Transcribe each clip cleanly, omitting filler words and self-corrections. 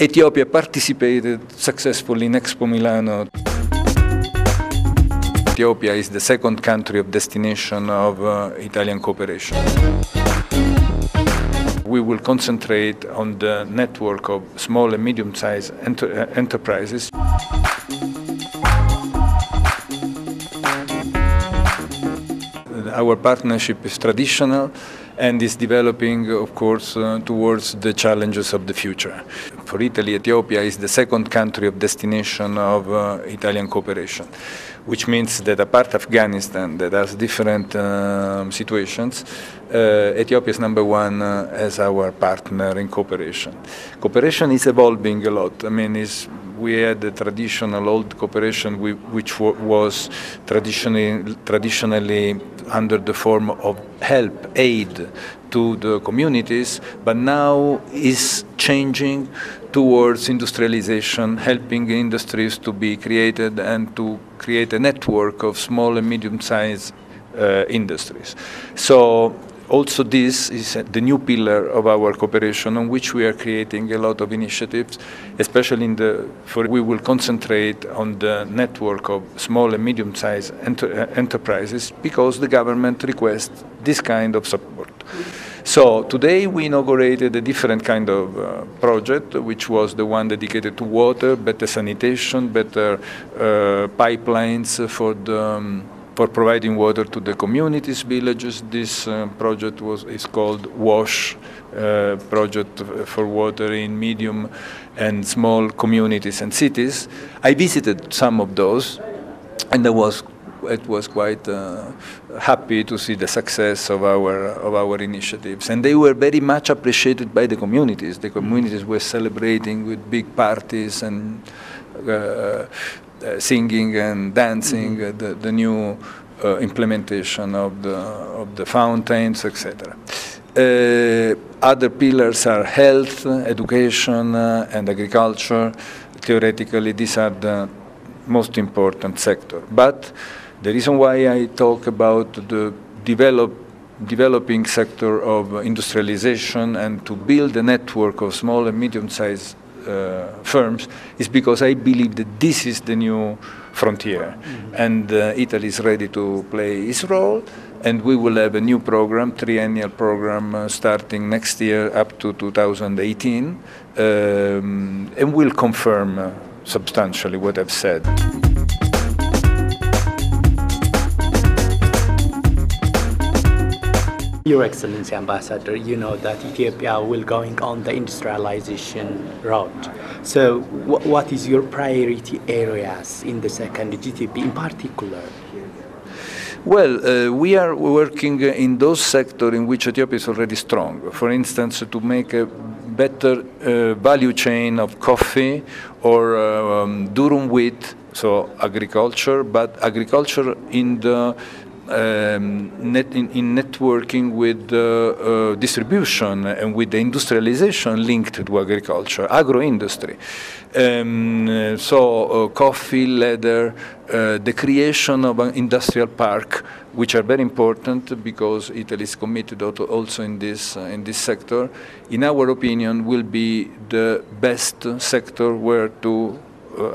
Ethiopia participated successfully in Expo Milano. Ethiopia is the second country of destination of Italian cooperation. We will concentrate on the network of small and medium-sized enterprises. Our partnership is traditional and is developing, of course, towards the challenges of the future. For Italy, Ethiopia is the second country of destination of Italian cooperation, which means that apart Afghanistan, that has different situations, Ethiopia is number one as our partner in cooperation. Cooperation is evolving a lot. I mean, we had the traditional old cooperation which was traditionally under the form of help, aid to the communities, but now is changing towards industrialization, helping industries to be created and to create a network of small and medium-sized industries. So also this is the new pillar of our cooperation on which we are creating a lot of initiatives, especially we will concentrate on the network of small and medium-sized enterprises because the government requests this kind of support. So today we inaugurated a different kind of project, which was the one dedicated to water, better sanitation, better pipelines for providing water to the communities, villages. This project is called WASH, Project for Water in Medium and Small Communities and Cities. I visited some of those, and it was quite happy to see the success of our initiatives, and they were very much appreciated by the communities. The communities were celebrating with big parties and singing and dancing, the new implementation of the fountains, etc. Other pillars are health, education, and agriculture. Theoretically, these are the most important sector. But the reason why I talk about the developing sector of industrialization and to build a network of small and medium-sized firms is because I believe that this is the new frontier, and Italy is ready to play its role, and we will have a new program, triennial program, starting next year up to 2018, and will confirm substantially what I've said. Your Excellency Ambassador, you know that Ethiopia will going on the industrialization route. So what is your priority areas in the second GTP in particular? Well, we are working in those sectors in which Ethiopia is already strong. For instance, to make a better value chain of coffee or durum wheat, so agriculture, but agriculture in the in networking with distribution and with the industrialization linked to agriculture, agro-industry. So coffee, leather, the creation of an industrial park, which are very important because Italy is committed also in this sector, in our opinion, will be the best sector where to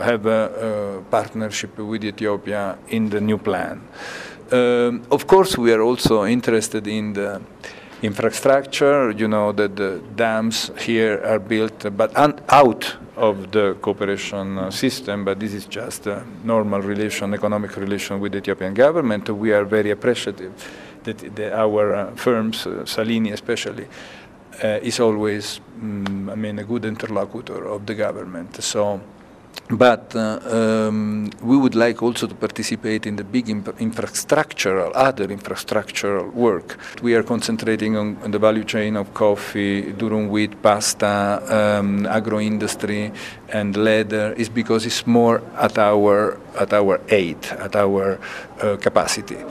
have a partnership with Ethiopia in the new plan. Of course, we are also interested in the infrastructure. You know that the dams here are built, but out of the cooperation system. But this is just a normal relation, economic relation with the Ethiopian government. We are very appreciative that our firms, Salini especially, is always, a good interlocutor of the government. So. But we would like also to participate in the big other infrastructural work. We are concentrating on the value chain of coffee, durum wheat, pasta, agro-industry, and leather. Is because it's more at our aid, at our capacity.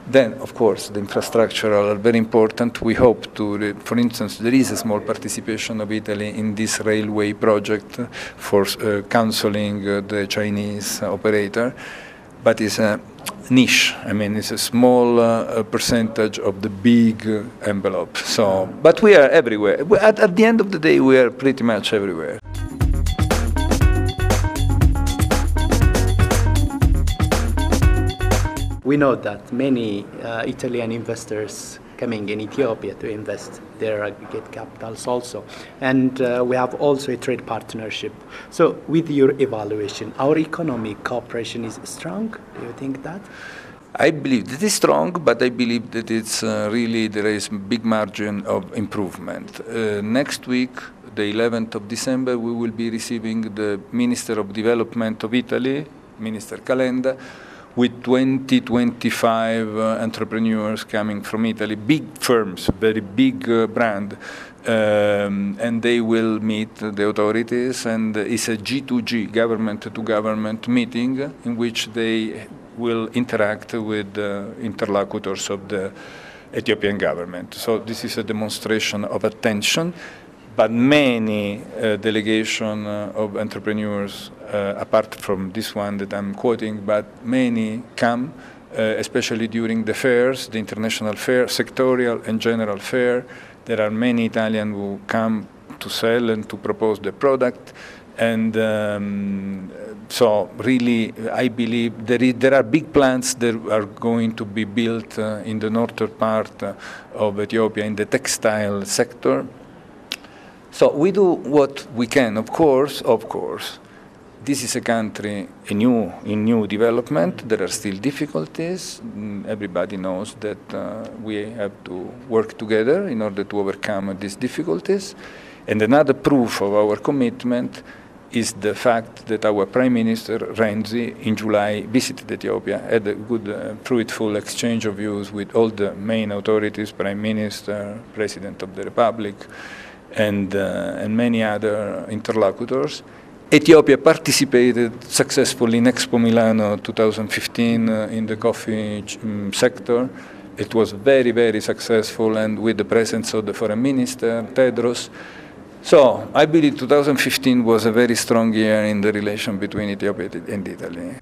Then, of course, the infrastructural are very important. We hope to, for instance, there is a small participation of Italy in this railway project for counseling the Chinese operator, but it's a niche. It's a small percentage of the big envelope. So, but we are everywhere. At the end of the day, we are pretty much everywhere. We know that many Italian investors coming in Ethiopia to invest their aggregate capitals also. And we have also a trade partnership. So with your evaluation, our economic cooperation is strong? Do you think that? I believe that it's strong, but I believe that it's really there is big margin of improvement. Next week, the 11th of December, we will be receiving the Minister of Development of Italy, Minister Calenda, with 25 entrepreneurs coming from Italy, big firms, very big brand, and they will meet the authorities, and it's a G2G, government-to-government meeting, in which they will interact with interlocutors of the Ethiopian government. So this is a demonstration of attention, but many delegation of entrepreneurs, apart from this one that I'm quoting, but many come, especially during the fairs, the international fair, sectorial and general fair. There are many Italians who come to sell and to propose the product. And so really, I believe there are big plants that are going to be built in the northern part of Ethiopia in the textile sector. So we do what we can, of course. This is a country in new development. There are still difficulties. Everybody knows that we have to work together in order to overcome these difficulties. And another proof of our commitment is the fact that our Prime Minister, Renzi, in July visited Ethiopia, had a good, fruitful exchange of views with all the main authorities, Prime Minister, President of the Republic, and many other interlocutors. Ethiopia participated successfully in Expo Milano 2015 in the coffee sector. It was very, very successful, and with the presence of the Foreign Minister, Tedros. So I believe 2015 was a very strong year in the relation between Ethiopia and Italy.